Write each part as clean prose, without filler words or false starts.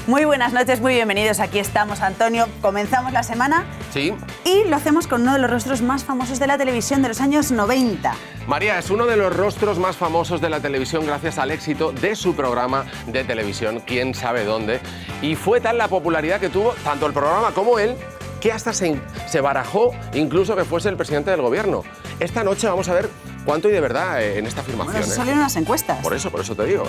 Muy buenas noches, muy bienvenidos. Aquí estamos, Antonio. Comenzamos la semana. Sí. Y lo hacemos con uno de los rostros más famosos de la televisión de los años 90. María es uno de los rostros más famosos de la televisión gracias al éxito de su programa de televisión, Quién sabe dónde. Y fue tal la popularidad que tuvo tanto el programa como él, que hasta se barajó incluso que fuese el presidente del gobierno. Esta noche vamos a ver cuánto hay de verdad en esta afirmación. Bueno, salieron unas encuestas. Por eso te digo.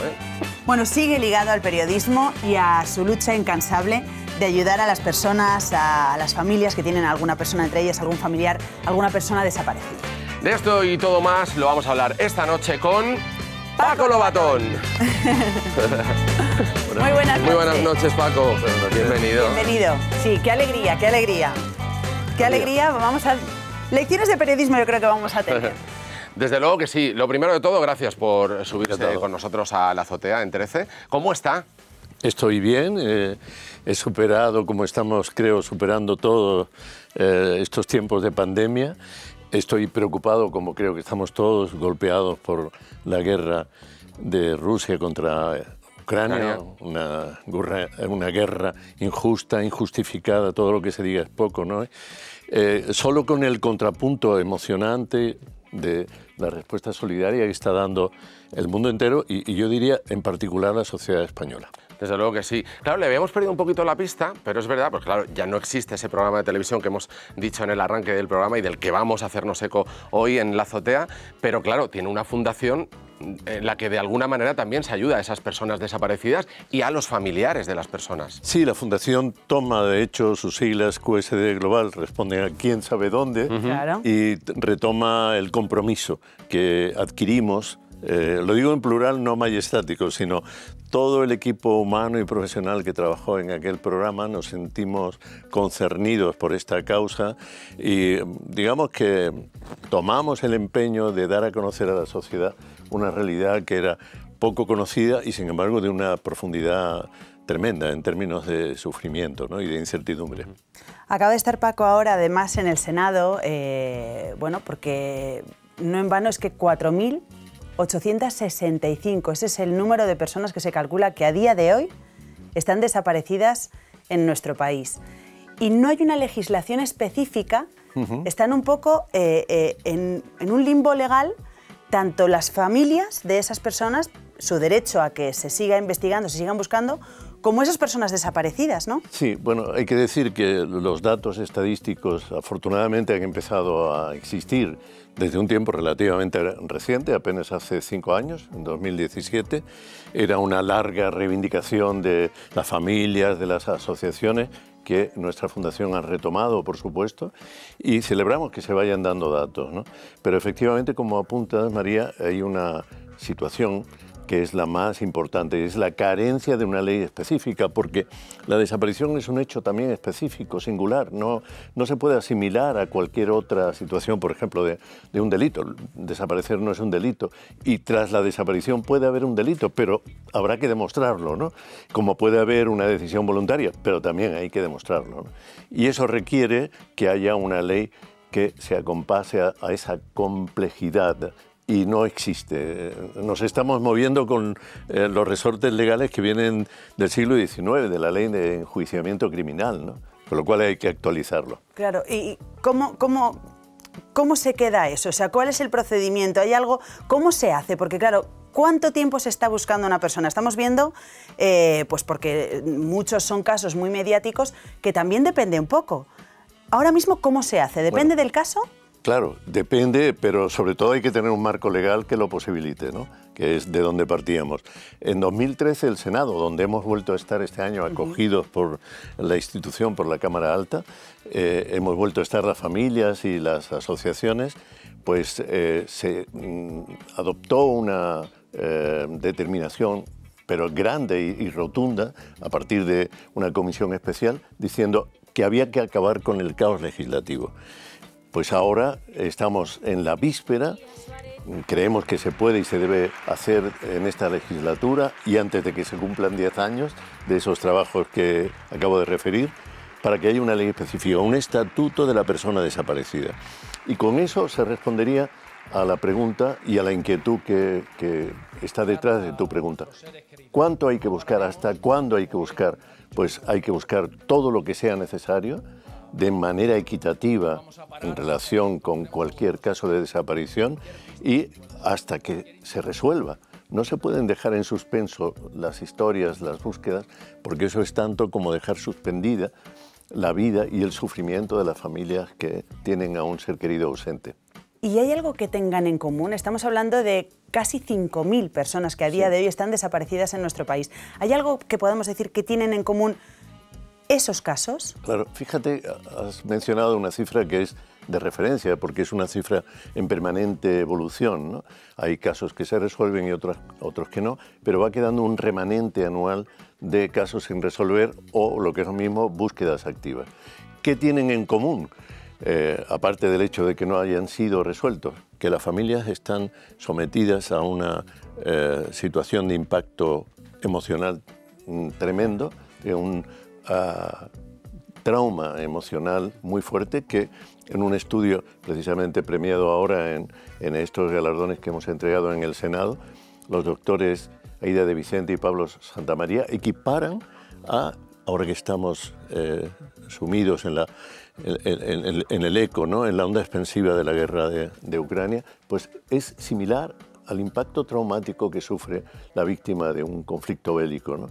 Bueno, sigue ligado al periodismo y a su lucha incansable de ayudar a las personas, a las familias que tienen a alguna persona, entre ellas algún familiar, alguna persona desaparecida. De esto y todo más lo vamos a hablar esta noche con Paco Lobatón. Muy buenas noches. Muy buenas noches, Paco. Bienvenido. Bienvenido. Sí, qué alegría, qué alegría. Qué alegría. Vamos a... Lecciones de periodismo yo creo que vamos a tener. Desde luego que sí. Lo primero de todo, gracias por subirse con nosotros a la azotea en 13. ¿Cómo está? Estoy bien. He superado, como estamos, creo, superando todos estos tiempos de pandemia. Estoy preocupado, como creo que estamos todos, golpeados por la guerra de Rusia contra Ucrania, una guerra injusta, injustificada, todo lo que se diga es poco, ¿no? Solo con el contrapunto emocionante de la respuesta solidaria que está dando el mundo entero y yo diría en particular la sociedad española. Desde luego que sí. Claro, le habíamos perdido un poquito la pista, pero es verdad, pues claro, ya no existe ese programa de televisión que hemos dicho en el arranque del programa y del que vamos a hacernos eco hoy en La Azotea, pero claro, tiene una fundación en la que de alguna manera también se ayuda a esas personas desaparecidas y a los familiares de las personas. Sí, la fundación toma de hecho sus siglas QSD Global, responde a quién sabe dónde, y retoma el compromiso que adquirimos. Lo digo en plural, no majestático, sino todo el equipo humano y profesional que trabajó en aquel programa nos sentimos concernidos por esta causa y digamos que tomamos el empeño de dar a conocer a la sociedad una realidad que era poco conocida y sin embargo de una profundidad tremenda en términos de sufrimiento, ¿no? Y de incertidumbre. Acaba de estar Paco ahora además en el Senado, bueno, porque no en vano es que 4.865, ese es el número de personas que se calcula que a día de hoy están desaparecidas en nuestro país. Y no hay una legislación específica, están un poco en un limbo legal, tanto las familias de esas personas, su derecho a que se siga investigando, se sigan buscando, como esas personas desaparecidas, ¿no? Sí, bueno, hay que decir que los datos estadísticos afortunadamente han empezado a existir desde un tiempo relativamente reciente, apenas hace 5 años, en 2017. Era una larga reivindicación de las familias, de las asociaciones, que nuestra fundación ha retomado, por supuesto, y celebramos que se vayan dando datos, ¿no? Pero efectivamente, como apuntas, María, hay una situación que es la más importante, es la carencia de una ley específica, porque la desaparición es un hecho también específico, singular, no se puede asimilar a cualquier otra situación, por ejemplo, de un delito. Desaparecer no es un delito, y tras la desaparición puede haber un delito, pero habrá que demostrarlo, ¿no? Como puede haber una decisión voluntaria, pero también hay que demostrarlo, ¿no? Y eso requiere que haya una ley que se acompase a esa complejidad. Y no existe. Nos estamos moviendo con los resortes legales que vienen del siglo XIX, de la ley de enjuiciamiento criminal, ¿no? Con lo cual hay que actualizarlo. Claro, ¿y cómo se queda eso? O sea, ¿cuál es el procedimiento? ¿Hay algo? ¿Cómo se hace? Porque claro, ¿cuánto tiempo se está buscando una persona? Estamos viendo, pues porque muchos son casos muy mediáticos, que también depende un poco. Ahora mismo, ¿cómo se hace? ¿Depende del caso? Claro, depende, pero sobre todo hay que tener un marco legal que lo posibilite, ¿no? Que es de donde partíamos. En 2013 el Senado, donde hemos vuelto a estar este año acogidos por la institución, por la Cámara Alta, hemos vuelto a estar las familias y las asociaciones, pues se adoptó una determinación pero grande y rotunda a partir de una comisión especial diciendo que había que acabar con el caos legislativo. Pues ahora estamos en la víspera, creemos que se puede y se debe hacer en esta legislatura y antes de que se cumplan 10 años de esos trabajos que acabo de referir, para que haya una ley específica, un estatuto de la persona desaparecida. Y con eso se respondería a la pregunta y a la inquietud que está detrás de tu pregunta. ¿Cuánto hay que buscar? ¿Hasta cuándo hay que buscar? Pues hay que buscar todo lo que sea necesario de manera equitativa en relación con cualquier caso de desaparición y hasta que se resuelva. No se pueden dejar en suspenso las historias, las búsquedas, porque eso es tanto como dejar suspendida la vida y el sufrimiento de las familias que tienen a un ser querido ausente. ¿Y hay algo que tengan en común? Estamos hablando de casi 5.000 personas que a día de hoy están desaparecidas en nuestro país. ¿Hay algo que podamos decir que tienen en común esos casos? Claro, fíjate, has mencionado una cifra que es de referencia, porque es una cifra en permanente evolución, ¿no? Hay casos que se resuelven y otros que no, pero va quedando un remanente anual de casos sin resolver o, lo que es lo mismo, búsquedas activas. ¿Qué tienen en común? Aparte del hecho de que no hayan sido resueltos, que las familias están sometidas a una situación de impacto emocional tremendo, de un trauma emocional muy fuerte que en un estudio precisamente premiado ahora en estos galardones que hemos entregado en el Senado, los doctores Aida de Vicente y Pablo Santamaría equiparan ahora que estamos sumidos en el eco, ¿no? En la onda expansiva de la guerra de Ucrania, pues es similar al impacto traumático que sufre la víctima de un conflicto bélico, ¿no?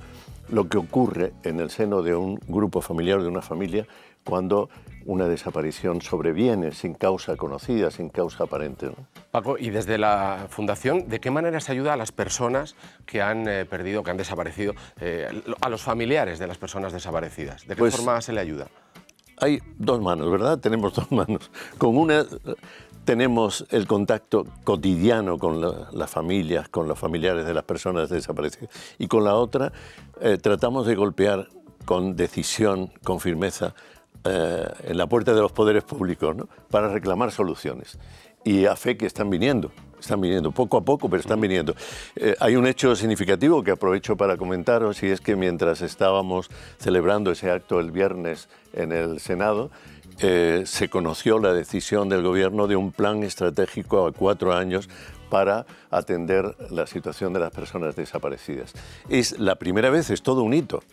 Lo que ocurre en el seno de un grupo familiar, de una familia, cuando una desaparición sobreviene sin causa conocida, sin causa aparente, ¿no? Paco, y desde la Fundación, ¿de qué manera se ayuda a las personas que han perdido, que han desaparecido, a los familiares de las personas desaparecidas? ¿De qué forma se le ayuda? Hay dos manos, ¿verdad? Tenemos dos manos. Con una tenemos el contacto cotidiano con las familias, con los familiares de las personas desaparecidas. Y con la otra tratamos de golpear con decisión, con firmeza, en la puerta de los poderes públicos, ¿no? Para reclamar soluciones. Y a fe que están viniendo poco a poco, pero están viniendo. Hay un hecho significativo que aprovecho para comentaros, y es que mientras estábamos celebrando ese acto el viernes en el Senado, se conoció la decisión del Gobierno de un plan estratégico a 4 años para atender la situación de las personas desaparecidas. Es la primera vez, es todo un hito,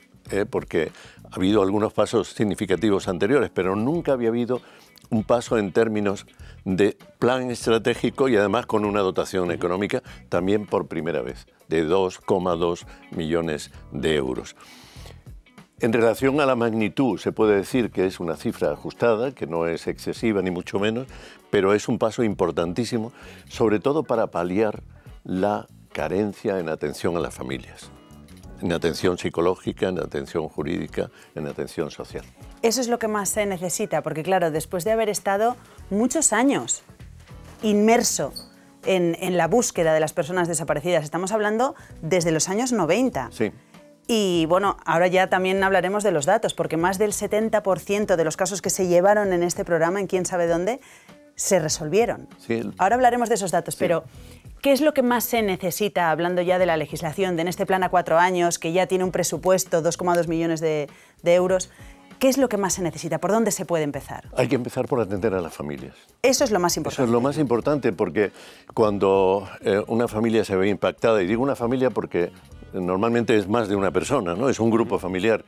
porque ha habido algunos pasos significativos anteriores, pero nunca había habido un paso en términos de plan estratégico y además con una dotación económica también por primera vez, de 2,2 millones de euros. En relación a la magnitud, se puede decir que es una cifra ajustada, que no es excesiva ni mucho menos, pero es un paso importantísimo, sobre todo para paliar la carencia en atención a las familias, en atención psicológica, en atención jurídica, en atención social. Eso es lo que más se necesita, porque claro, después de haber estado muchos años inmerso en la búsqueda de las personas desaparecidas, estamos hablando desde los años 90. Sí. Y bueno, ahora ya también hablaremos de los datos, porque más del 70% de los casos que se llevaron en este programa, en Quién sabe dónde, se resolvieron. Sí. Ahora hablaremos de esos datos, Sí. pero ¿qué es lo que más se necesita, hablando ya de la legislación, de este plan a 4 años, que ya tiene un presupuesto, 2,2 millones de euros? ¿Qué es lo que más se necesita? ¿Por dónde se puede empezar? Hay que empezar por atender a las familias. Eso es lo más importante. Eso es lo más importante, porque cuando una familia se ve impactada, y digo una familia porque normalmente es más de una persona, ¿no? Es un grupo familiar,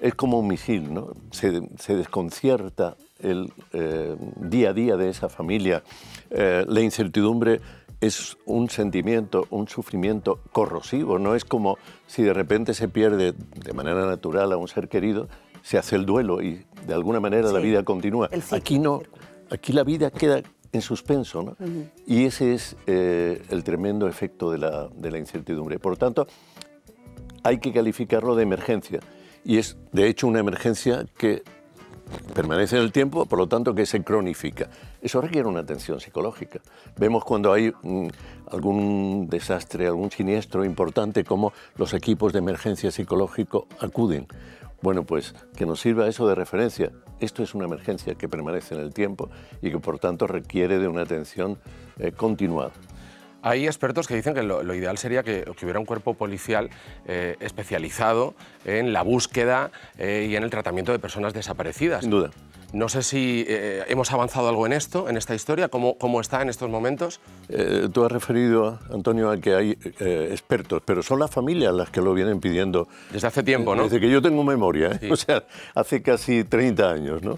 es como un misil, ¿no? Se desconcierta el día a día de esa familia. La incertidumbre es un sentimiento, un sufrimiento corrosivo, no es como si de repente se pierde de manera natural a un ser querido, se hace el duelo y de alguna manera la vida continúa. Aquí no, aquí la vida queda en suspenso, ¿no? Y ese es el tremendo efecto de la incertidumbre. Por lo tanto, hay que calificarlo de emergencia, y es de hecho una emergencia que permanece en el tiempo, por lo tanto que se cronifica. Eso requiere una atención psicológica. Vemos cuando hay algún desastre, algún siniestro importante, cómo los equipos de emergencia psicológico acuden. Bueno, pues que nos sirva eso de referencia. Esto es una emergencia que permanece en el tiempo y que por tanto requiere de una atención continuada. Hay expertos que dicen que lo ideal sería que hubiera un cuerpo policial especializado en la búsqueda y en el tratamiento de personas desaparecidas. Sin duda. No sé si hemos avanzado algo en esto, en esta historia, cómo está en estos momentos. Tú has referido, Antonio, a que hay expertos, pero son las familias las que lo vienen pidiendo. Desde hace tiempo, ¿no? Desde que yo tengo memoria, ¿eh? Sí. O sea, hace casi 30 años, ¿no?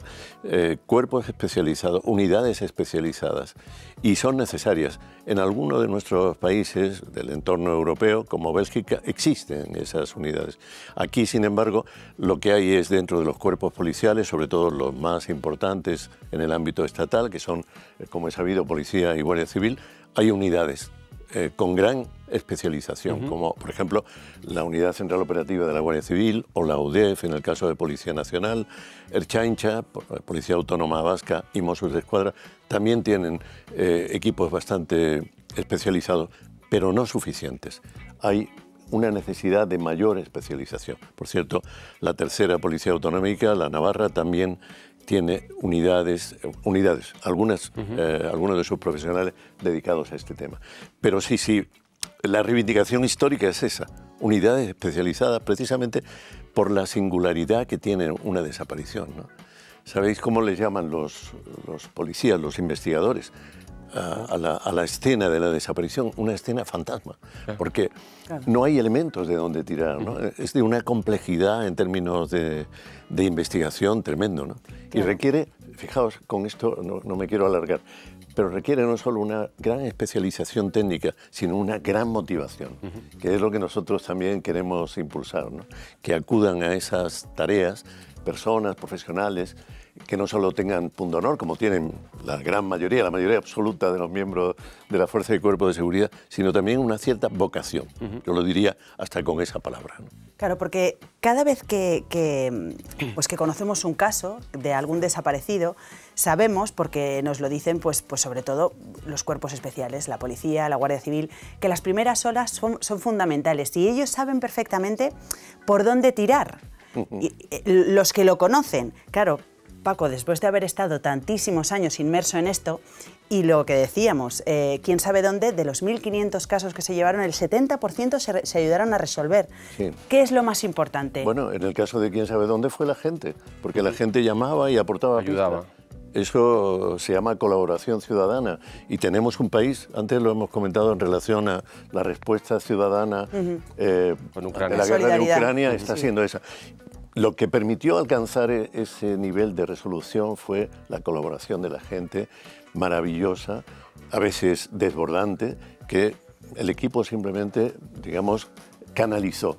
Cuerpos especializados, unidades especializadas, y son necesarias. En algunos de nuestros países del entorno europeo, como Bélgica, existen esas unidades. Aquí, sin embargo, lo que hay es dentro de los cuerpos policiales, sobre todo los más importantes en el ámbito estatal, que son, como he sabido, Policía y Guardia Civil, hay unidades con gran especialización, como por ejemplo la Unidad Central Operativa de la Guardia Civil o la UDEF en el caso de Policía Nacional, Ertzaintza, Policía Autónoma Vasca y Mossos d'Esquadra, también tienen equipos bastante especializados, pero no suficientes. Hay una necesidad de mayor especialización. Por cierto, la tercera Policía Autonómica, la Navarra, también tiene unidades, algunos de sus profesionales dedicados a este tema. Pero sí, la reivindicación histórica es esa, unidades especializadas precisamente por la singularidad que tiene una desaparición, ¿no? ¿Sabéis cómo les llaman los policías, los investigadores? A la escena de la desaparición, una escena fantasma, porque no hay elementos de donde tirar, ¿no? Es de una complejidad en términos de investigación tremendo, ¿no? Y requiere, fijaos, con esto no me quiero alargar, pero requiere no solo una gran especialización técnica, sino una gran motivación, que es lo que nosotros también queremos impulsar, ¿no? Que acudan a esas tareas personas, profesionales, que no solo tengan punto honor, como tienen la mayoría absoluta de los miembros de la Fuerza y Cuerpo de Seguridad, sino también una cierta vocación. Yo lo diría hasta con esa palabra, ¿no? Claro, porque cada vez que conocemos un caso de algún desaparecido, sabemos, porque nos lo dicen pues sobre todo los cuerpos especiales, la policía, la Guardia Civil, que las primeras horas son fundamentales y ellos saben perfectamente por dónde tirar. Y, los que lo conocen, claro, Paco, después de haber estado tantísimos años inmerso en esto, y lo que decíamos, quién sabe dónde, de los 1.500 casos que se llevaron, el 70% se ayudaron a resolver. Sí. ¿Qué es lo más importante? Bueno, en el caso de quién sabe dónde fue la gente, porque la gente llamaba y aportaba ayudaba. Pistas. Eso se llama colaboración ciudadana y tenemos un país, antes lo hemos comentado en relación a la respuesta ciudadana de la guerra de Ucrania, está siendo esa. Lo que permitió alcanzar ese nivel de resolución fue la colaboración de la gente, maravillosa, a veces desbordante, que el equipo simplemente, digamos, canalizó.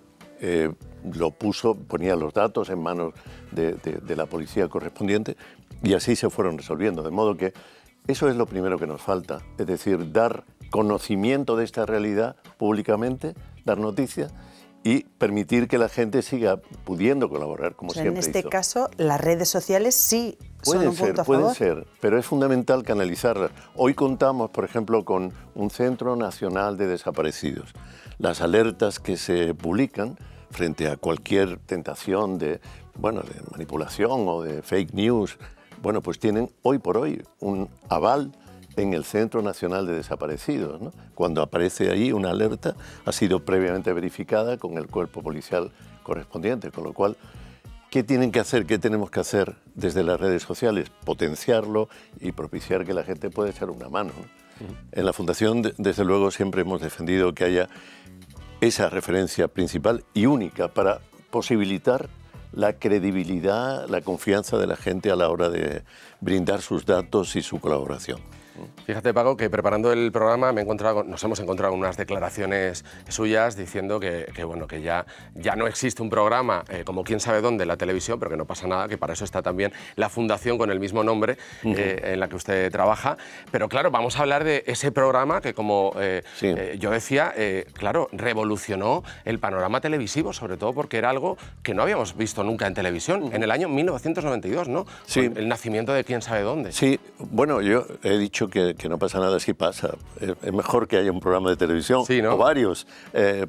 Ponía los datos en manos de la policía correspondiente y así se fueron resolviendo. De modo que eso es lo primero que nos falta, es decir, dar conocimiento de esta realidad públicamente, dar noticias y permitir que la gente siga pudiendo colaborar, como siempre hizo. En este hizo. caso, las redes sociales sí son un punto a favor. Pueden ser, pero es fundamental canalizarlas. Hoy contamos, por ejemplo, con un Centro Nacional de Desaparecidos. Las alertas que se publican frente a cualquier tentación de manipulación o de fake news, bueno, pues tienen hoy por hoy un aval en el Centro Nacional de Desaparecidos, ¿no? Cuando aparece ahí una alerta, ha sido previamente verificada con el cuerpo policial correspondiente, con lo cual, ¿qué tienen que hacer? ¿Qué tenemos que hacer desde las redes sociales? Potenciarlo y propiciar que la gente pueda echar una mano, ¿no? En la Fundación, desde luego, siempre hemos defendido que haya esa referencia principal y única para posibilitar la credibilidad, la confianza de la gente a la hora de brindar sus datos y su colaboración. Fíjate, Paco, que preparando el programa nos hemos encontrado con unas declaraciones suyas diciendo que ya no existe un programa como quién sabe dónde en la televisión, pero que no pasa nada, que para eso está también la fundación con el mismo nombre en la que usted trabaja. Pero claro, vamos a hablar de ese programa que, como yo decía, claro, revolucionó el panorama televisivo, sobre todo porque era algo que no habíamos visto nunca en televisión, en el año 1992, ¿no? Sí. Con el nacimiento de quién sabe dónde. Sí, bueno, yo he dicho que no pasa nada si pasa. Es mejor que haya un programa de televisión, sí, ¿no? O varios,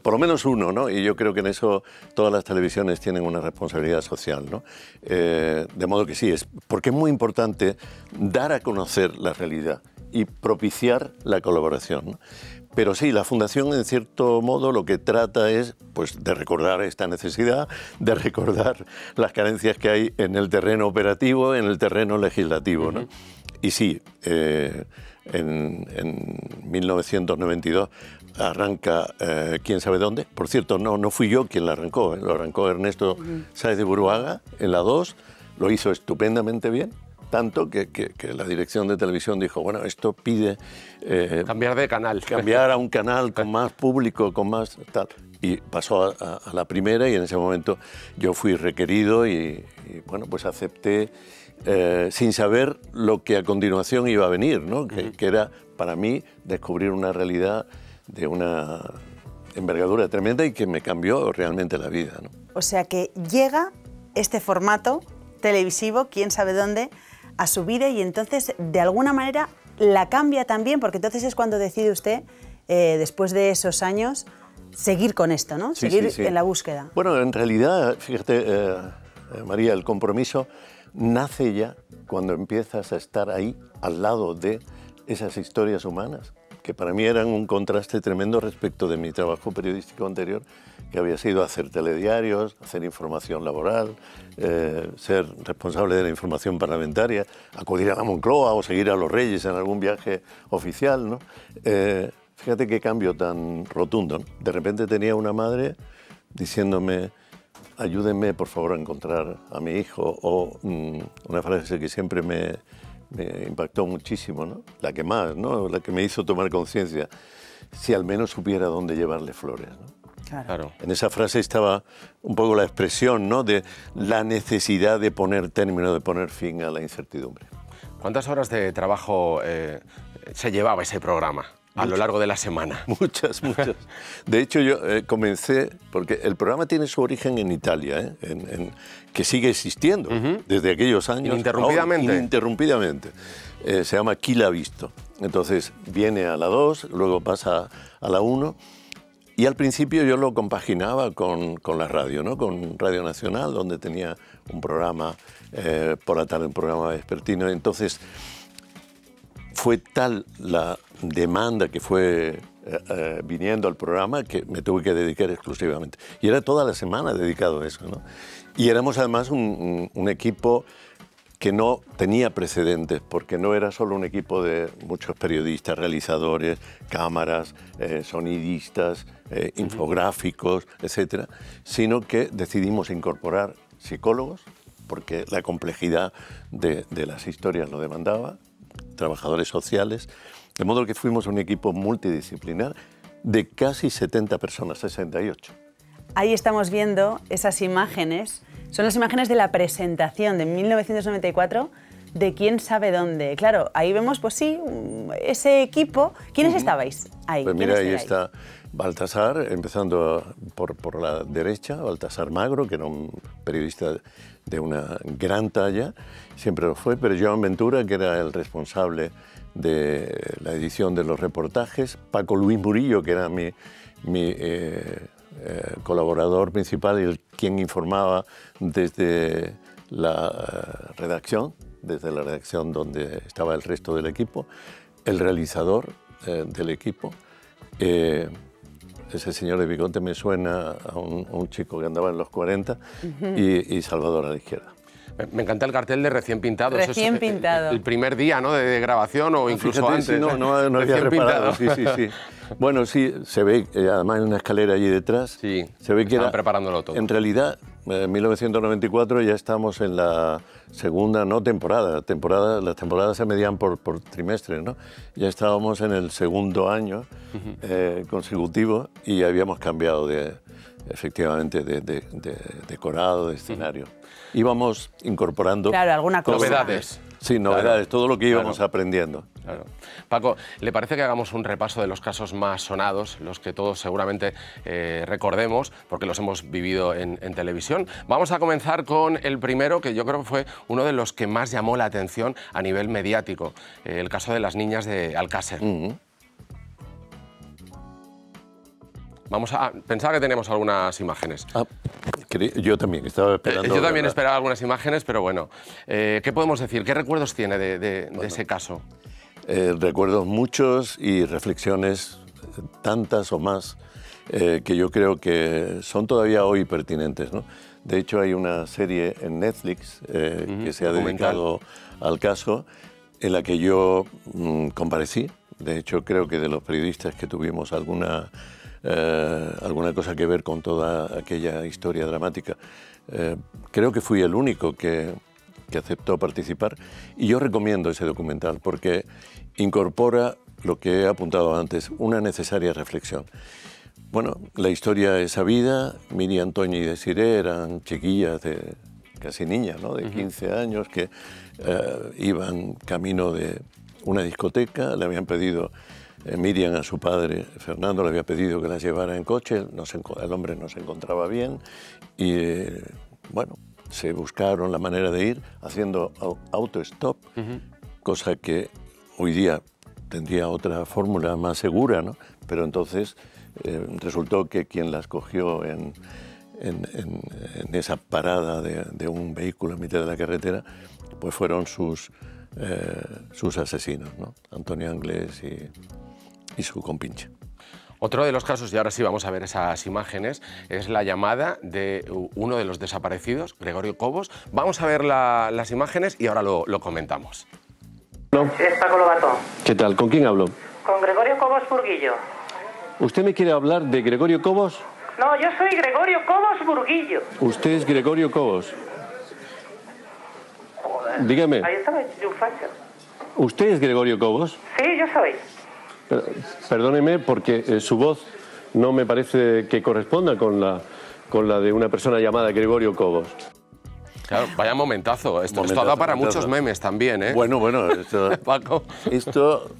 por lo menos uno, ¿no? Y yo creo que en eso todas las televisiones tienen una responsabilidad social, ¿no? De modo que sí, porque es muy importante dar a conocer la realidad y propiciar la colaboración, ¿no? Pero sí, la Fundación, en cierto modo, lo que trata es pues, de recordar esta necesidad, de recordar las carencias que hay en el terreno operativo, en el terreno legislativo, ¿no? Y sí, en 1992 arranca ¿Quién sabe dónde? Por cierto, no fui yo quien la arrancó, lo arrancó Ernesto Sáez de Buruaga en la 2, lo hizo estupendamente bien. Tanto que la dirección de televisión dijo, bueno, esto pide... cambiar de canal. Cambiar a un canal con más público, con más tal. Y pasó a la primera y en ese momento yo fui requerido y bueno, pues acepté sin saber lo que a continuación iba a venir, ¿no? Que era para mí descubrir una realidad de una envergadura tremenda y que me cambió realmente la vida, ¿no? O sea que llega este formato televisivo, quién sabe dónde, a su vida y entonces de alguna manera la cambia también, porque entonces es cuando decide usted, después de esos años, seguir con esto, ¿no? Sí, seguir sí. en la búsqueda. Bueno, en realidad, fíjate, María, el compromiso nace ya cuando empiezas a estar ahí, al lado de esas historias humanas, que para mí eran un contraste tremendo respecto de mi trabajo periodístico anterior, que había sido hacer telediarios, hacer información laboral, ser responsable de la información parlamentaria, acudir a la Moncloa o seguir a los Reyes en algún viaje oficial, ¿no? Fíjate qué cambio tan rotundo, ¿no? De repente tenía una madre diciéndome, ayúdenme por favor a encontrar a mi hijo, o una frase que siempre me impactó muchísimo, ¿no? La que más, ¿no? La que me hizo tomar conciencia, si al menos supiera dónde llevarle flores, ¿no? Claro. En esa frase estaba un poco la expresión, ¿no? De la necesidad de poner término, de poner fin a la incertidumbre. ¿Cuántas horas de trabajo se llevaba ese programa a lo largo de la semana? Muchas. De hecho, yo comencé, porque el programa tiene su origen en Italia, que sigue existiendo desde aquellos años. Ininterrumpidamente. Ininterrumpidamente. Se llama Chi l'ha visto. Entonces viene a la 2, luego pasa a la 1. Y al principio yo lo compaginaba con la radio, ¿no? Con Radio Nacional, donde tenía un programa por la tarde, un programa vespertino. Entonces fue tal la demanda que fue viniendo al programa que me tuve que dedicar exclusivamente. Y era toda la semana dedicado a eso, ¿no? Y éramos además un equipo que no tenía precedentes, porque no era solo un equipo de muchos periodistas, realizadores, cámaras, sonidistas, infográficos, etcétera, sino que decidimos incorporar psicólogos, porque la complejidad de las historias lo demandaba, trabajadores sociales, de modo que fuimos un equipo multidisciplinar de casi 70 personas, 68. Ahí estamos viendo esas imágenes. Son las imágenes de la presentación de 1994 de Quién sabe dónde. Claro, ahí vemos, pues sí, ese equipo. ¿Quiénes estabais ahí? Pues mira, ahí está Baltasar, empezando por la derecha, Baltasar Magro, que era un periodista de una gran talla, siempre lo fue, pero Joan Ventura, que era el responsable de la edición de los reportajes, Paco Luis Murillo, que era mi colaborador principal y quien informaba desde la redacción donde estaba el resto del equipo, el realizador del equipo. Ese señor de bigote me suena a un chico que andaba en los 40 y Salvador a la izquierda. Me encanta el cartel de recién pintado. Recién pintado. El primer día, ¿no? de grabación o incluso Fíjate, antes. Sí, no había reparado. Sí. Bueno, sí, se ve, además hay una escalera allí detrás. Sí, se ve que estaban preparándolo todo. En realidad, en 1994 ya estamos en la segunda, no temporada. Las temporadas se medían por trimestre, ¿no? Ya estábamos en el segundo año consecutivo y habíamos cambiado efectivamente de decorado, de escenario. Íbamos incorporando... Claro, alguna cosa. Novedades. Sí, novedades, todo lo que íbamos aprendiendo. Claro. Paco, ¿le parece que hagamos un repaso de los casos más sonados, los que todos seguramente recordemos, porque los hemos vivido en televisión? Vamos a comenzar con el primero, que yo creo que fue uno de los que más llamó la atención a nivel mediático, el caso de las niñas de Alcácer. Vamos a pensar que tenemos algunas imágenes. Yo también estaba esperando. Yo también esperaba algunas imágenes, pero bueno. ¿Qué podemos decir? ¿Qué recuerdos tiene de ese caso? Recuerdos muchos y reflexiones tantas o más que yo creo que son todavía hoy pertinentes, ¿no? De hecho, hay una serie en Netflix que se ha dedicado al caso, en la que yo comparecí. De hecho, creo que de los periodistas que tuvimos alguna cosa que ver con toda aquella historia dramática, creo que fui el único que aceptó participar. Y yo recomiendo ese documental porque incorpora lo que he apuntado antes, una necesaria reflexión. Bueno, la historia es sabida. Miriam, Toñi y Desiree eran chiquillas, casi niñas, ¿no? De 15 años, que iban camino de una discoteca. Le habían pedido, Miriam a su padre, Fernando, le había pedido que las llevara en coche. El hombre no se encontraba bien y, bueno, se buscaron la manera de ir haciendo autostop, cosa que hoy día tendría otra fórmula más segura, ¿no? Pero entonces resultó que quien las cogió en esa parada de un vehículo en mitad de la carretera, pues fueron sus asesinos, ¿no? Antonio Anglés y su compinche. Otro de los casos, y ahora sí vamos a ver esas imágenes, es la llamada de uno de los desaparecidos, Gregorio Cobos. Vamos a ver las imágenes y ahora lo comentamos. Es Paco Lobatón. ¿Qué tal? ¿Con quién hablo? Con Gregorio Cobos Burguillo. ¿Usted me quiere hablar de Gregorio Cobos? No, yo soy Gregorio Cobos Burguillo. ¿Usted es Gregorio Cobos? Joder. Dígame. Ahí estaba un facho. ¿Usted es Gregorio Cobos? Sí, yo soy. Perdóneme porque su voz no me parece que corresponda con la de una persona llamada Gregorio Cobos. Claro, vaya momentazo. Esto ha dado para muchos memes también, ¿eh? Bueno, esto, Paco.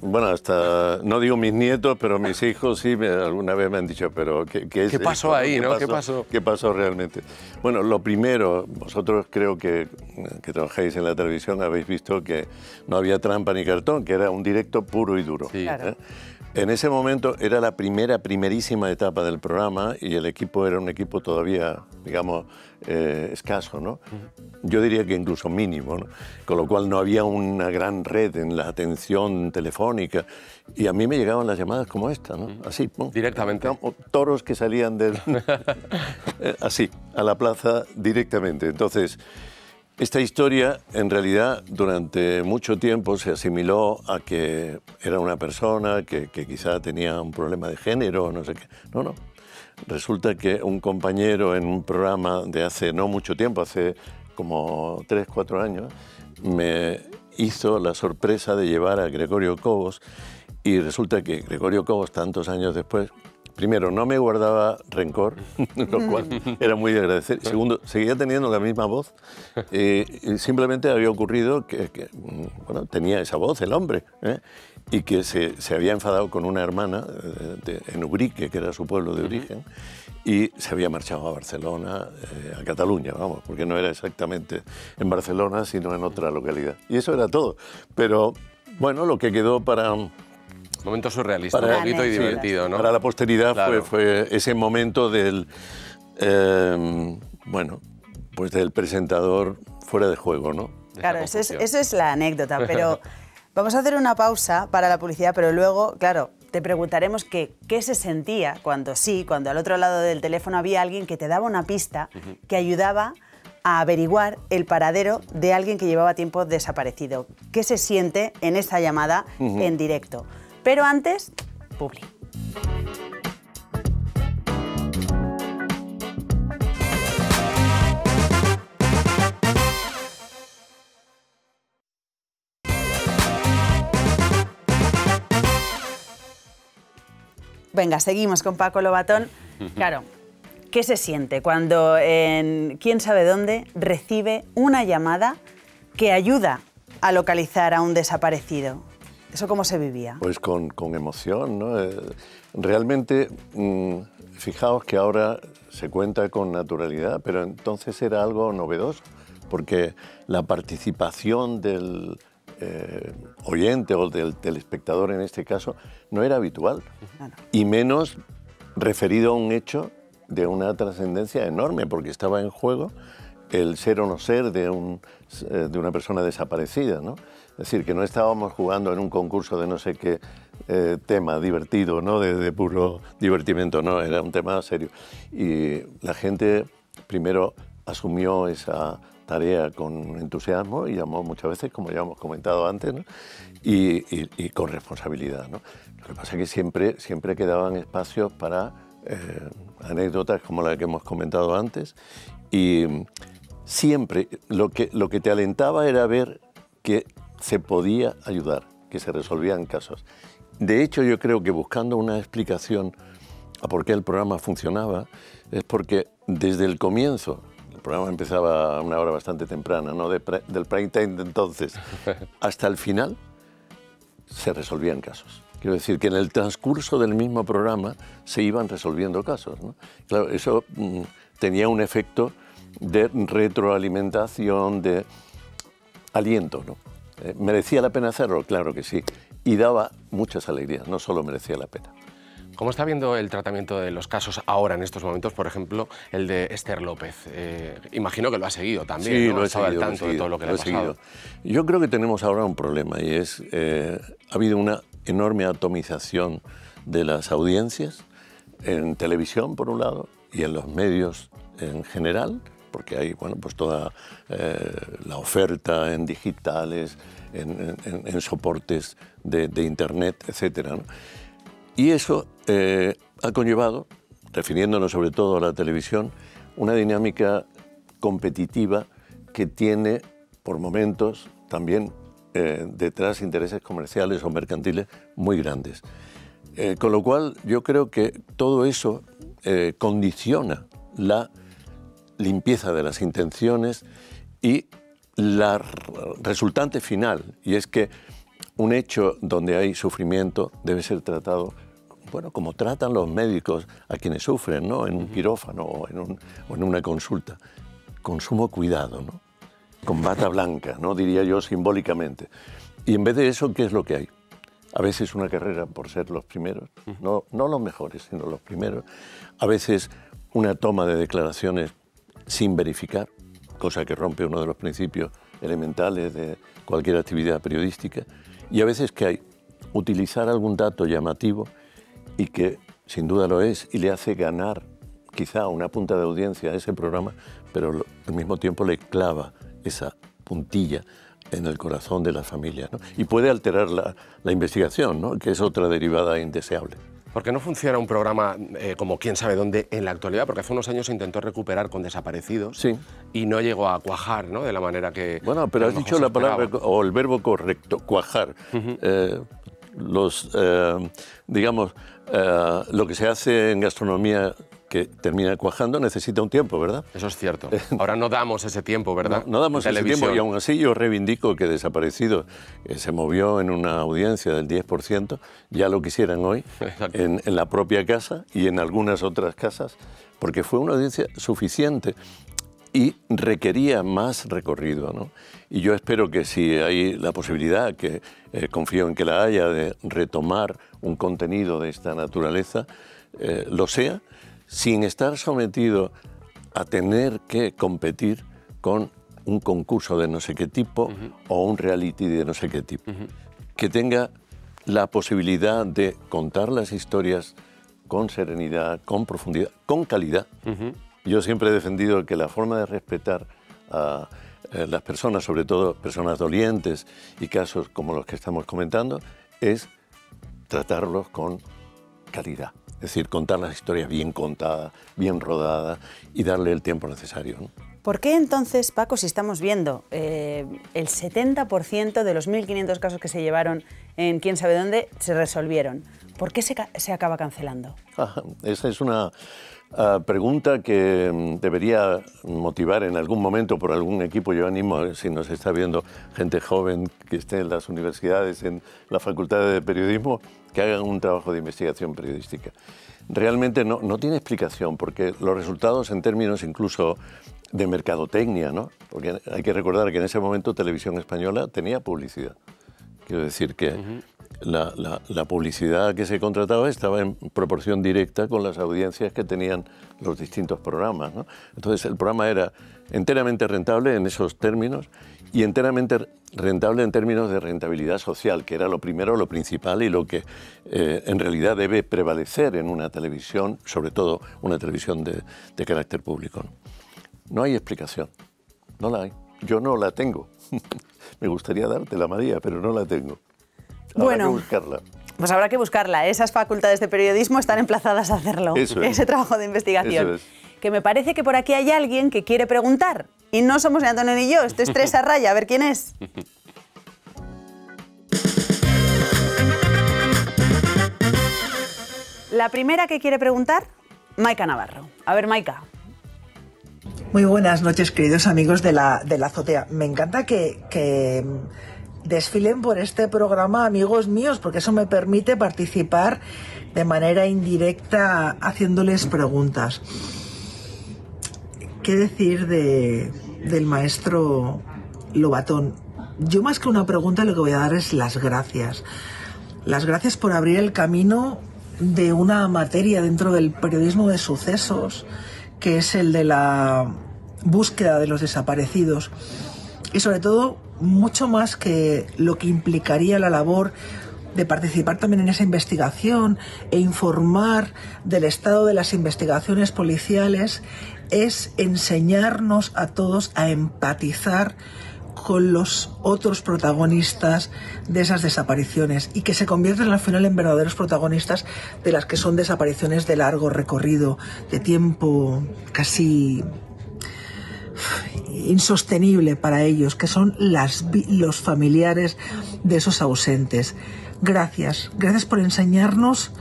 Bueno, hasta, no digo mis nietos, pero mis hijos sí alguna vez me han dicho, pero ¿qué pasó ahí, no? ¿Qué pasó? ¿Qué pasó realmente? Bueno, lo primero, vosotros creo que trabajáis en la televisión, habéis visto que no había trampa ni cartón, que era un directo puro y duro. Sí. Claro. En ese momento era la primerísima etapa del programa y el equipo era un equipo todavía, digamos, escaso, ¿no? Yo diría que incluso mínimo, ¿no? Con lo cual no había una gran red en la atención telefónica y a mí me llegaban las llamadas como esta, ¿no? Así, ¡pum! Directamente. Toros que salían así, a la plaza directamente. Entonces, esta historia, en realidad, durante mucho tiempo se asimiló a que era una persona que quizá tenía un problema de género, no sé qué. No. Resulta que un compañero en un programa de hace no mucho tiempo, hace como 3, 4 años, me hizo la sorpresa de llevar a Gregorio Cobos y resulta que Gregorio Cobos, tantos años después, primero, no me guardaba rencor, lo cual era muy de agradecer. Segundo, seguía teniendo la misma voz. Y simplemente había ocurrido que bueno, tenía esa voz, el hombre, y que se había enfadado con una hermana en Ubrique, que era su pueblo de origen, y se había marchado a Barcelona, a Cataluña, vamos, porque no era exactamente en Barcelona, sino en otra localidad. Y eso era todo. Pero, bueno, lo que quedó para... Momento surrealista, un poquito y divertido, ¿no? Para la posteridad, claro, fue ese momento del, bueno, pues del presentador fuera de juego, ¿no? Claro, esa es la anécdota, pero vamos a hacer una pausa para la publicidad, pero luego, claro, te preguntaremos qué se sentía cuando al otro lado del teléfono había alguien que te daba una pista que ayudaba a averiguar el paradero de alguien que llevaba tiempo desaparecido. ¿Qué se siente en esa llamada en directo? Pero antes, publi. Venga, seguimos con Paco Lobatón. Claro, ¿qué se siente cuando en quién sabe dónde recibe una llamada que ayuda a localizar a un desaparecido? ¿Eso cómo se vivía? Pues con emoción, ¿no? Realmente, fijaos que ahora se cuenta con naturalidad, pero entonces era algo novedoso, porque la participación del oyente o del telespectador en este caso no era habitual, y menos referido a un hecho de una trascendencia enorme, porque estaba en juego el ser o no ser de una persona desaparecida, ¿no? Es decir, que no estábamos jugando en un concurso de no sé qué tema divertido, ¿no? De puro divertimento, no, era un tema serio. Y la gente primero asumió esa tarea con entusiasmo y llamó muchas veces, como ya hemos comentado antes, ¿no? y con responsabilidad, ¿no? Lo que pasa es que siempre quedaban espacios para anécdotas como la que hemos comentado antes, y siempre lo que te alentaba era ver que se podía ayudar, que se resolvían casos. De hecho, yo creo que buscando una explicación a por qué el programa funcionaba, es porque desde el comienzo, el programa empezaba a una hora bastante temprana, ¿no? Del prime time de entonces, hasta el final, se resolvían casos. Quiero decir que en el transcurso del mismo programa se iban resolviendo casos, ¿no? Claro, eso tenía un efecto de retroalimentación, de aliento, ¿no? ¿Merecía la pena hacerlo? Claro que sí. Y daba muchas alegrías, no solo merecía la pena. ¿Cómo está viendo el tratamiento de los casos ahora, en estos momentos, por ejemplo, el de Esther López? Imagino que lo ha seguido también, sí, ¿no? Lo he estado seguido, al tanto de todo lo que le ha pasado. Yo creo que tenemos ahora un problema, y es ha habido una enorme atomización de las audiencias en televisión, por un lado, y en los medios en general, porque hay, bueno, pues toda la oferta en digitales, en soportes de Internet, etcétera, ¿no? Y eso ha conllevado, refiriéndonos sobre todo a la televisión, una dinámica competitiva que tiene, por momentos, también detrás intereses comerciales o mercantiles muy grandes. Con lo cual, yo creo que todo eso condiciona la limpieza de las intenciones y la resultante final, y es que un hecho donde hay sufrimiento debe ser tratado, bueno, como tratan los médicos a quienes sufren, ¿no? En un quirófano o en una consulta, con sumo cuidado, ¿no? Con bata blanca, ¿no? Diría yo simbólicamente. Y en vez de eso, ¿qué es lo que hay? A veces una carrera por ser los primeros, no los mejores, sino los primeros. A veces una toma de declaraciones sin verificar, cosa que rompe uno de los principios elementales de cualquier actividad periodística. Y a veces que hay utilizar algún dato llamativo y que sin duda lo es y le hace ganar quizá una punta de audiencia a ese programa, pero al mismo tiempo le clava esa puntilla en el corazón de las familias, ¿no? Y puede alterar la investigación, ¿no? Que es otra derivada indeseable. ¿Por qué no funciona un programa como Quién sabe dónde en la actualidad? Porque hace unos años se intentó recuperar con Desaparecidos, sí, y no llegó a cuajar, ¿no? De la manera que... Bueno, pero has dicho la palabra o el verbo correcto, cuajar. Digamos, lo que se hace en gastronomía que termina cuajando necesita un tiempo, ¿verdad? Eso es cierto. Ahora no damos ese tiempo, ¿verdad? No damos ese tiempo, y aún así yo reivindico que Desaparecidos, que se movió en una audiencia del 10%, ya lo quisieran hoy en la propia casa y en algunas otras casas, porque fue una audiencia suficiente y requería más recorrido, ¿no? Y yo espero que si hay la posibilidad, que confío en que la haya, de retomar un contenido de esta naturaleza, lo sea, sin estar sometido a tener que competir con un concurso de no sé qué tipo o un reality de no sé qué tipo. Que tenga la posibilidad de contar las historias con serenidad, con profundidad, con calidad. Yo siempre he defendido que la forma de respetar a las personas, sobre todo personas dolientes y casos como los que estamos comentando, es tratarlos con calidad. Es decir, contar las historias bien contadas, bien rodadas y darle el tiempo necesario, ¿no? ¿Por qué entonces, Paco, si estamos viendo el 70% de los 1.500 casos que se llevaron en Quién sabe dónde se resolvieron? ¿Por qué se acaba cancelando? Esa es una pregunta que debería motivar en algún momento por algún equipo. Yo animo, si nos está viendo gente joven que esté en las universidades, en la Facultad de Periodismo, que hagan un trabajo de investigación periodística. Realmente no tiene explicación, porque los resultados en términos incluso de mercadotecnia, ¿no? Porque hay que recordar que en ese momento Televisión Española tenía publicidad. Quiero decir que la publicidad que se contrataba estaba en proporción directa con las audiencias que tenían los distintos programas, ¿no? Entonces el programa era enteramente rentable en esos términos y enteramente rentable en términos de rentabilidad social, que era lo primero, lo principal y lo que en realidad debe prevalecer en una televisión, sobre todo una televisión de carácter público. No hay explicación, no la hay. Yo no la tengo. Me gustaría dártela, María, pero no la tengo. Habrá que buscarla. Pues habrá que buscarla. Esas facultades de periodismo están emplazadas a hacerlo. Eso es. Ese trabajo de investigación. Eso es. Que me parece que por aquí hay alguien que quiere preguntar. Y no somos ni Antonio ni yo. Esto es Tres a Raya. A ver quién es. La primera que quiere preguntar, Maika Navarro. A ver, Maika. Muy buenas noches, queridos amigos de la azotea. Me encanta que desfilen por este programa amigos míos, porque eso me permite participar de manera indirecta haciéndoles preguntas. ¿Qué decir del maestro Lobatón? Yo, más que una pregunta, lo que voy a dar es las gracias. Las gracias por abrir el camino de una materia dentro del periodismo de sucesos, que es el de la búsqueda de los desaparecidos. Y sobre todo, mucho más que lo que implicaría la labor de participar también en esa investigación e informar del estado de las investigaciones policiales, es enseñarnos a todos a empatizar con los otros protagonistas de esas desapariciones y que se convierten al final en verdaderos protagonistas de las que son desapariciones de largo recorrido, de tiempo casi insostenible para ellos, que son los familiares de esos ausentes. Gracias por enseñarnos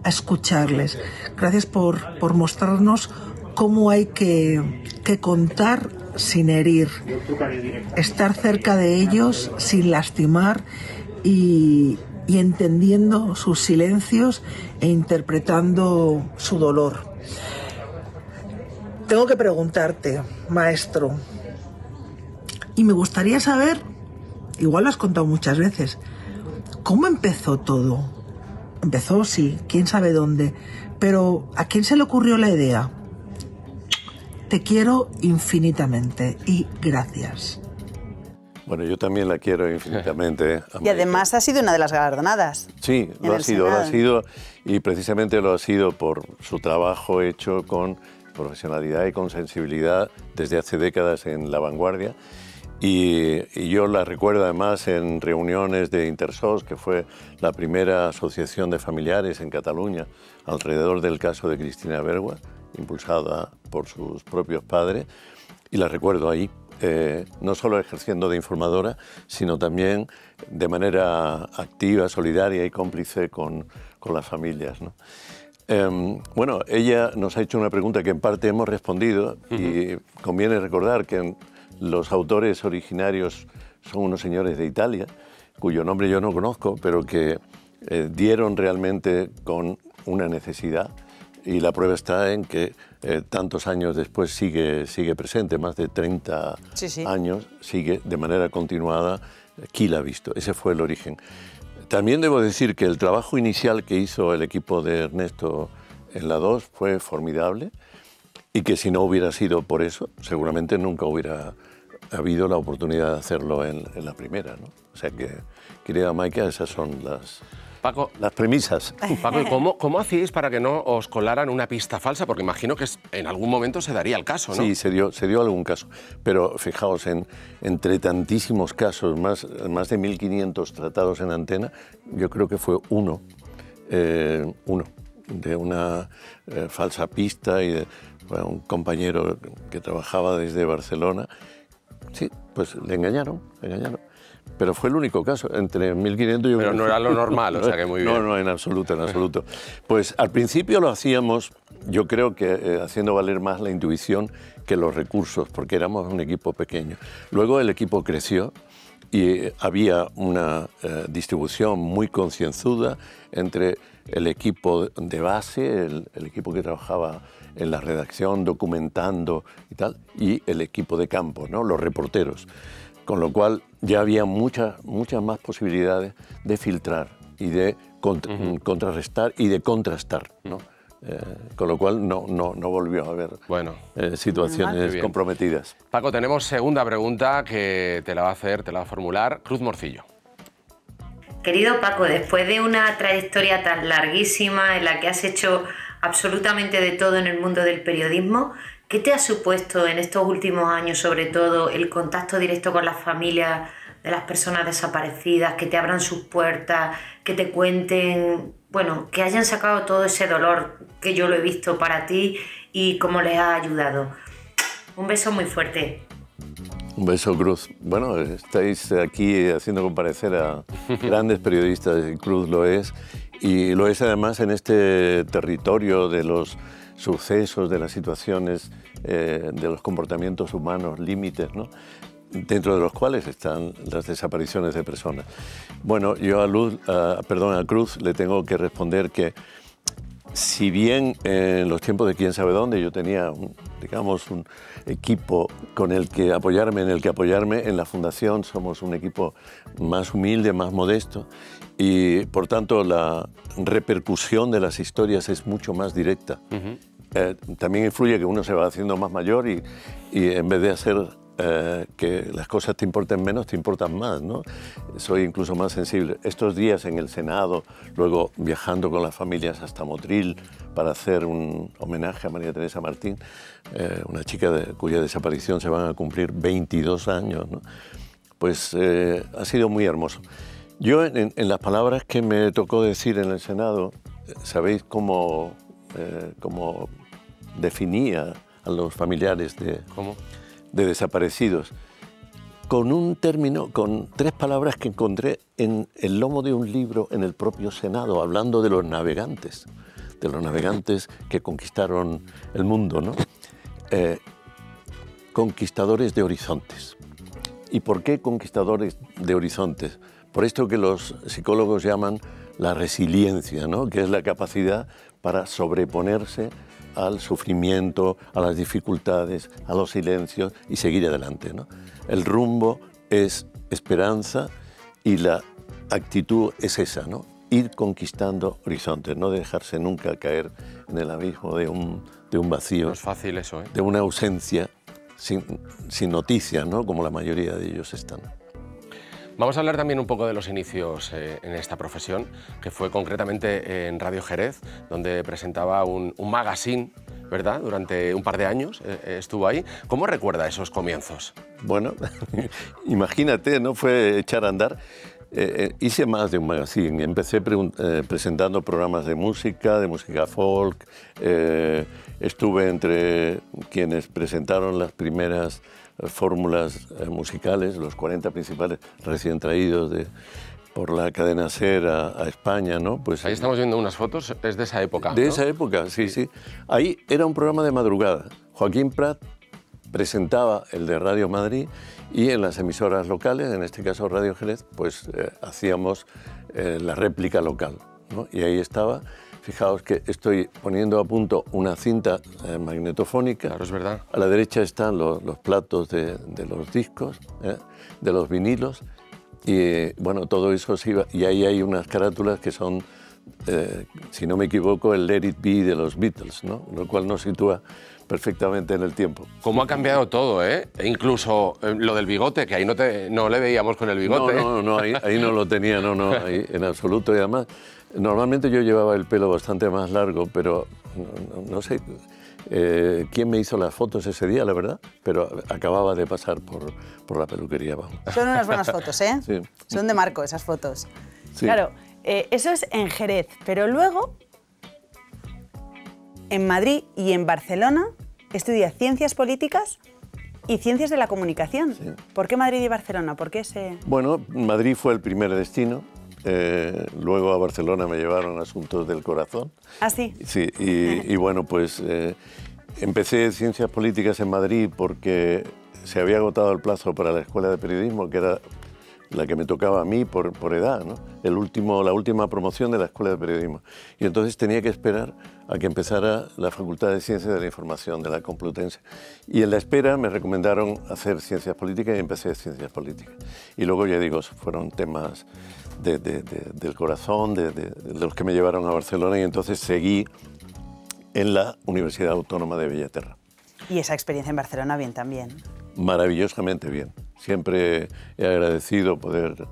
a escucharles, gracias por mostrarnos cómo hay que contar sin herir, estar cerca de ellos sin lastimar y entendiendo sus silencios e interpretando su dolor. Tengo que preguntarte, maestro, y me gustaría saber, igual lo has contado muchas veces, ¿cómo empezó todo? Empezó, sí, quién sabe dónde, pero ¿a quién se le ocurrió la idea? Te quiero infinitamente y gracias. Bueno, yo también la quiero infinitamente. Y además ha sido una de las galardonadas. Sí, lo ha sido, y precisamente lo ha sido por su trabajo hecho con profesionalidad y con sensibilidad desde hace décadas en La Vanguardia. Y yo la recuerdo además en reuniones de Intersos, que fue la primera asociación de familiares en Cataluña alrededor del caso de Cristina Bergua, impulsada por sus propios padres, y la recuerdo ahí, no solo ejerciendo de informadora, sino también de manera activa, solidaria y cómplice con las familias, ¿no? Bueno, ella nos ha hecho una pregunta que en parte hemos respondido, y conviene recordar que los autores originarios son unos señores de Italia, cuyo nombre yo no conozco, pero que dieron realmente con una necesidad, y la prueba está en que tantos años después sigue presente, más de 30 años, sigue de manera continuada. Qui l'ha visto, ese fue el origen. También debo decir que el trabajo inicial que hizo el equipo de Ernesto en la 2 fue formidable, y que si no hubiera sido por eso, seguramente nunca hubiera habido la oportunidad de hacerlo en la primera, ¿no? O sea que, querida Maika, esas son las premisas. Paco, ¿y cómo hacíais para que no os colaran una pista falsa? Porque imagino que en algún momento se daría el caso, ¿no? Sí, se dio algún caso. Pero fijaos, entre tantísimos casos, más de 1.500 tratados en antena, yo creo que fue uno de una falsa pista, y de un compañero que trabajaba desde Barcelona. Sí, pues le engañaron. Pero fue el único caso, entre 1.500 y... Pero no era lo normal, o sea que muy bien. No, en absoluto. Pues al principio lo hacíamos, yo creo que haciendo valer más la intuición que los recursos, porque éramos un equipo pequeño. Luego el equipo creció y había una distribución muy concienzuda entre el equipo de base, el equipo que trabajaba en la redacción, documentando y tal, y el equipo de campo, ¿no? Los reporteros. Con lo cual ya había muchas más posibilidades de filtrar y de contrarrestar y de contrastar, ¿no? Con lo cual no volvió a haber situaciones comprometidas. Paco, tenemos segunda pregunta que te la va a formular Cruz Morcillo. Querido Paco, después de una trayectoria tan larguísima en la que has hecho absolutamente de todo en el mundo del periodismo, ¿qué te ha supuesto en estos últimos años, sobre todo, el contacto directo con las familias de las personas desaparecidas, que te abran sus puertas, que te cuenten, bueno, que hayan sacado todo ese dolor que yo lo he visto para ti y cómo les ha ayudado? Un beso muy fuerte. Un beso, Cruz. Bueno, estáis aquí haciendo comparecer a grandes periodistas, y Cruz lo es, y lo es además en este territorio de los sucesos, de las situaciones, de los comportamientos humanos, límites, ¿no?, dentro de los cuales están las desapariciones de personas. Bueno, yo a Cruz le tengo que responder que, si bien en los tiempos de Quién sabe dónde yo tenía, un equipo con el que apoyarme, en la Fundación somos un equipo más humilde, más modesto, y por tanto la repercusión de las historias es mucho más directa. También influye que uno se va haciendo más mayor y en vez de hacer que las cosas te importen menos, te importan más, ¿no? Soy incluso más sensible. Estos días en el Senado, luego viajando con las familias hasta Motril para hacer un homenaje a María Teresa Martín, una chica cuya desaparición se van a cumplir 22 años, ¿no? Pues ha sido muy hermoso. Yo en las palabras que me tocó decir en el Senado, ¿sabéis cómo definía a los familiares de desaparecidos? Con un término, con 3 palabras que encontré en el lomo de un libro en el propio Senado, hablando de los navegantes que conquistaron el mundo, ¿no? Conquistadores de horizontes. ¿Y por qué conquistadores de horizontes? Por esto que los psicólogos llaman la resiliencia, ¿no?, que es la capacidad para sobreponerse al sufrimiento, a las dificultades, a los silencios y seguir adelante, ¿no? El rumbo es esperanza y la actitud es esa, ¿no? Ir conquistando horizontes, no dejarse nunca caer en el abismo de un vacío. No es fácil eso, ¿eh? De una ausencia sin noticias, ¿no?, como la mayoría de ellos están. Vamos a hablar también un poco de los inicios en esta profesión, que fue concretamente en Radio Jerez, donde presentaba un magazine, ¿verdad? Durante un par de años estuvo ahí. ¿Cómo recuerda esos comienzos? Bueno, imagínate, ¿no? Fue echar a andar. Hice más de un magazine. Empecé presentando programas de música folk. Estuve entre quienes presentaron las primeras fórmulas musicales, los 40 principales recién traídos por la cadena SER a España, ¿no? Pues ahí estamos viendo unas fotos, es de esa época, de ¿no? esa época, sí, sí. Ahí era un programa de madrugada. Joaquín Prat presentaba el de Radio Madrid y en las emisoras locales, en este caso Radio Jerez, pues hacíamos la réplica local, ¿no? Y ahí estaba. Fijaos que estoy poniendo a punto una cinta magnetofónica. Claro, es verdad. A la derecha están los platos de los discos, de los vinilos. Y bueno, todo eso se iba. Y ahí hay unas carátulas que son, si no me equivoco, el Let It Be de los Beatles, ¿no? Lo cual nos sitúa perfectamente en el tiempo. ¿Cómo ha cambiado todo, eh? E incluso lo del bigote, que ahí no le veíamos con el bigote. No, ahí no lo tenía, ahí, en absoluto. Y además, normalmente yo llevaba el pelo bastante más largo, pero no sé quién me hizo las fotos ese día, la verdad, pero acababa de pasar por la peluquería. Vamos. Son unas buenas fotos, ¿eh? Sí. Son de Marco esas fotos. Sí. Claro, eso es en Jerez, pero luego en Madrid y en Barcelona estudia Ciencias Políticas y Ciencias de la Comunicación. Sí. ¿Por qué Madrid y Barcelona? ¿Por qué ese...? Bueno, Madrid fue el primer destino. Luego a Barcelona me llevaron asuntos del corazón. ¿Ah, sí? Sí, y bueno, pues empecé Ciencias Políticas en Madrid porque se había agotado el plazo para la Escuela de Periodismo, que era la que me tocaba a mí por edad, ¿no? La última promoción de la Escuela de Periodismo. Y entonces tenía que esperar a que empezara la Facultad de Ciencias de la Información de la Complutense. Y en la espera me recomendaron hacer Ciencias Políticas y empecé Ciencias Políticas. Y luego, ya digo, fueron temas del corazón, de los que me llevaron a Barcelona, y entonces seguí en la Universidad Autónoma de Bellaterra. Y esa experiencia en Barcelona bien también. Maravillosamente bien. Siempre he agradecido poder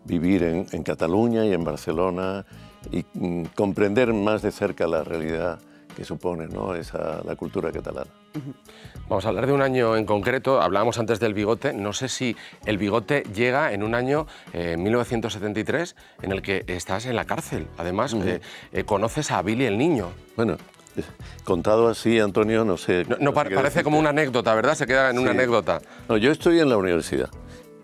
vivir en Cataluña y en Barcelona y comprender más de cerca la realidad que supone, ¿no?, la cultura catalana. Vamos a hablar de un año en concreto. Hablábamos antes del bigote. No sé si el bigote llega en un año, 1973, en el que estás en la cárcel. Además, conoces a Billy el Niño. Bueno, contado así, Antonio, no sé... No, parece como una anécdota, ¿verdad? Se queda en una anécdota. No, yo estoy en la universidad.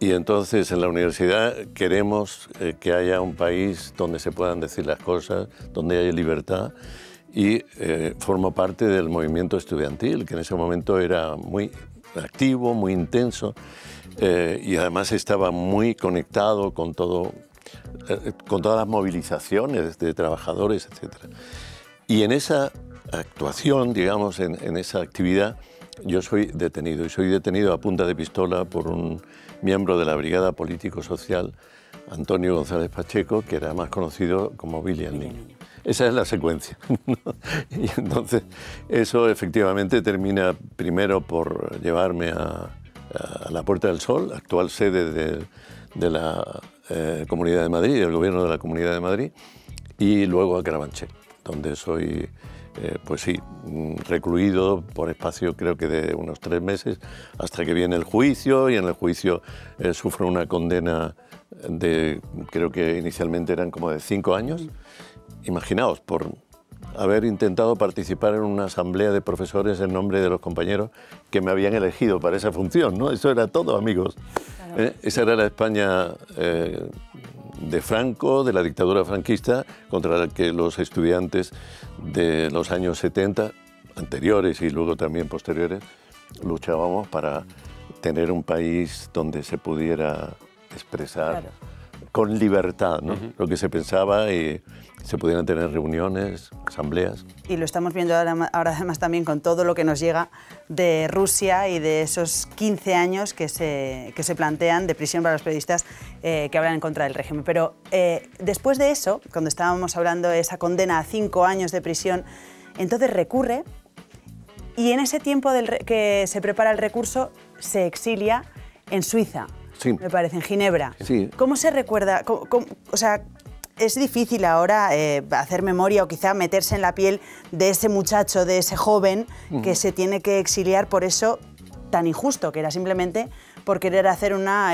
Y entonces en la universidad queremos que haya un país donde se puedan decir las cosas, donde haya libertad. Y formo parte del movimiento estudiantil, que en ese momento era muy activo, muy intenso, y además estaba muy conectado con todo, con todas las movilizaciones de trabajadores, etc. Y en esa actuación, digamos, en esa actividad, yo soy detenido, y soy detenido a punta de pistola por un miembro de la Brigada Político-Social, Antonio González Pacheco, que era más conocido como Billy el Niño. Esa es la secuencia. Y entonces eso efectivamente termina primero por llevarme a la Puerta del Sol, actual sede de la Comunidad de Madrid, del Gobierno de la Comunidad de Madrid, y luego a Carabanchel, donde soy, pues sí, recluido por espacio creo que de unos 3 meses, hasta que viene el juicio, y en el juicio sufro una condena de, creo que inicialmente eran como de 5 años. Imaginaos, por haber intentado participar en una asamblea de profesores en nombre de los compañeros que me habían elegido para esa función, ¿no? Eso era todo, amigos. Claro. Esa era la España de Franco, de la dictadura franquista, contra la que los estudiantes de los años 70, anteriores y luego también posteriores, luchábamos para tener un país donde se pudiera expresar, claro, con libertad, ¿no? Lo que se pensaba, y se pudieran tener reuniones, asambleas. Y lo estamos viendo ahora además también con todo lo que nos llega de Rusia y de esos 15 años que se plantean de prisión para los periodistas que hablan en contra del régimen. Pero después de eso, cuando estábamos hablando de esa condena a 5 años de prisión, entonces recurre, y en ese tiempo que se prepara el recurso se exilia en Suiza. Sí. Me parece, en Ginebra. Sí. ¿Cómo se recuerda? O sea, es difícil ahora hacer memoria o quizá meterse en la piel de ese muchacho, de ese joven que se tiene que exiliar por eso tan injusto, que era simplemente por querer hacer una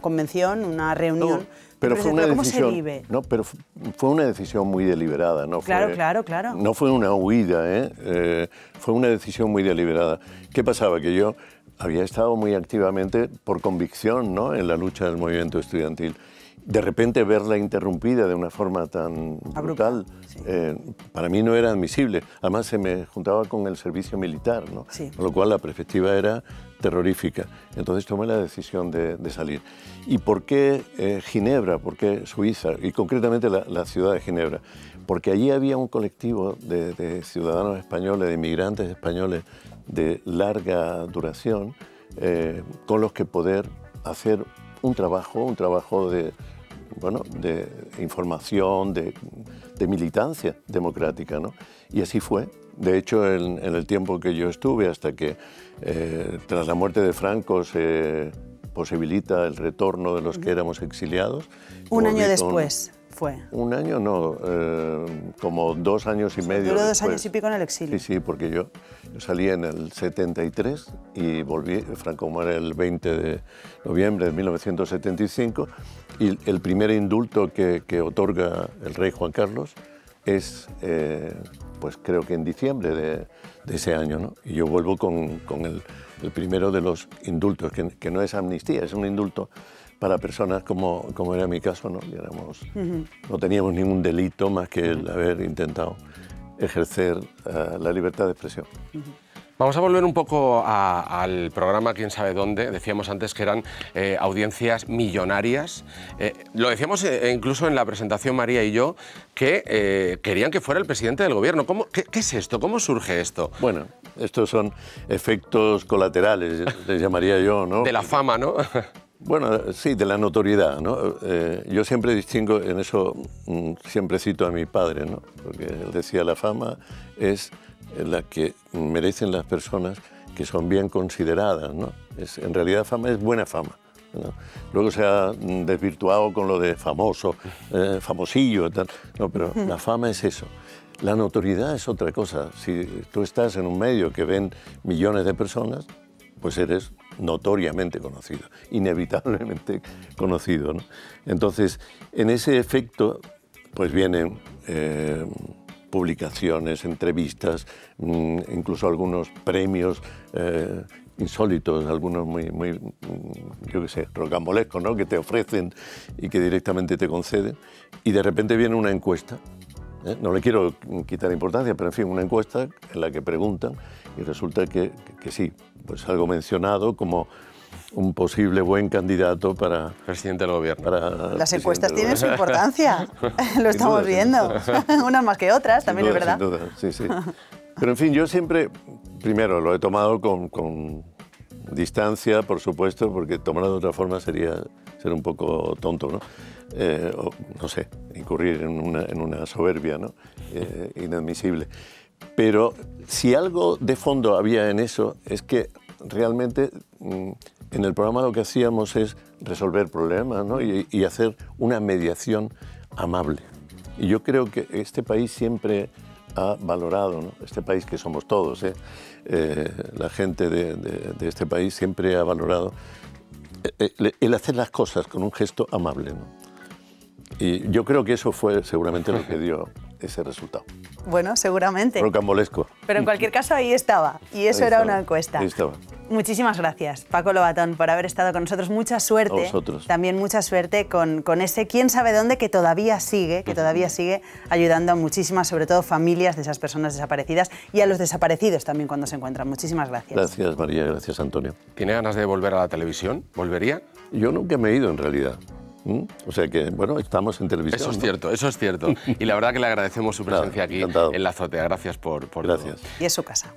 convención, una reunión. No, pero fue una ¿cómo decisión, se vive? No, pero fue una decisión muy deliberada. No claro, fue, claro. No fue una huida, fue una decisión muy deliberada. ¿Qué pasaba? Que yo había estado muy activamente por convicción, ¿no?, en la lucha del movimiento estudiantil. De repente verla interrumpida de una forma tan brutal, sí, para mí no era admisible. Además se me juntaba con el servicio militar, ¿no? Sí. Con lo cual la perspectiva era terrorífica. Entonces tomé la decisión de salir. ¿Y por qué Ginebra? ¿Por qué Suiza? Y concretamente la ciudad de Ginebra. Porque allí había un colectivo de ciudadanos españoles, de inmigrantes españoles de larga duración, con los que poder hacer un trabajo de información, de militancia democrática, ¿no? Y así fue. De hecho, en el tiempo que yo estuve, hasta que tras la muerte de Franco se posibilita el retorno de los que éramos exiliados. Un año después fue. Un año no, como 2 años y medio. Duró 2 años y pico en el exilio. Sí, porque yo salí en el 73 y volví, Franco muere el 20 de noviembre de 1975, y el primer indulto que otorga el rey Juan Carlos es, pues creo que en diciembre de ese año, ¿no? Y yo vuelvo con el primero de los indultos, que no es amnistía, es un indulto para personas como era mi caso, ¿no? No teníamos ningún delito más que el haber intentado ejercer la libertad de expresión. Vamos a volver un poco al programa Quién sabe dónde. Decíamos antes que eran audiencias millonarias. Lo decíamos incluso en la presentación María y yo, que querían que fuera el presidente del gobierno. ¿Qué es esto? ¿Cómo surge esto? Bueno, estos son efectos colaterales, les llamaría yo, ¿no? De la fama, ¿no? Bueno, sí, de la notoriedad, ¿no? Yo siempre distingo, en eso siempre cito a mi padre, ¿no? Porque él decía, la fama es la que merecen las personas que son bien consideradas, ¿no? En realidad fama es buena fama, ¿no? Luego se ha desvirtuado con lo de famoso, famosillo y tal, no, pero la fama es eso. La notoriedad es otra cosa. Si tú estás en un medio que ven millones de personas, pues eres notoriamente conocido, inevitablemente conocido, ¿no? Entonces, en ese efecto, pues vienen publicaciones, entrevistas, incluso algunos premios insólitos, algunos muy yo qué sé, rocambolescos, ¿no? Que te ofrecen y que directamente te conceden, y de repente viene una encuesta. No le quiero quitar importancia, pero en fin, una encuesta en la que preguntan y resulta que sí, pues algo mencionado como un posible buen candidato para... Presidente del gobierno. Las encuestas tienen su importancia, lo estamos viendo, unas más que otras, también es verdad. Sin duda, sí, sí. Pero en fin, yo siempre, primero, lo he tomado con distancia, por supuesto, porque tomarlo de otra forma sería ser un poco tonto, ¿no? O, no sé, incurrir en una soberbia, ¿no? Inadmisible. Pero si algo de fondo había en eso, es que realmente en el programa lo que hacíamos es resolver problemas, ¿no? y hacer una mediación amable. Y yo creo que este país siempre ha valorado, ¿no? Este país que somos todos, la gente de este país siempre ha valorado el hacer las cosas con un gesto amable, ¿no? Y yo creo que eso fue seguramente lo que dio ese resultado. Bueno, seguramente. Rocambolesco. Pero en cualquier caso ahí estaba, y eso era una encuesta. Ahí estaba. Muchísimas gracias, Paco Lobatón, por haber estado con nosotros. Mucha suerte. A vosotros. También mucha suerte con ese quién sabe dónde que todavía sigue ayudando a muchísimas, sobre todo familias de esas personas desaparecidas y a los desaparecidos también cuando se encuentran. Muchísimas gracias. Gracias, María. Gracias, Antonio. ¿Tiene ganas de volver a la televisión? ¿Volvería? Yo nunca me he ido, en realidad. O sea que, bueno, estamos en televisión. Eso es cierto, eso es cierto. Y la verdad que le agradecemos su presencia aquí encantado. en La Azotea. Gracias por Gracias. Y es su casa.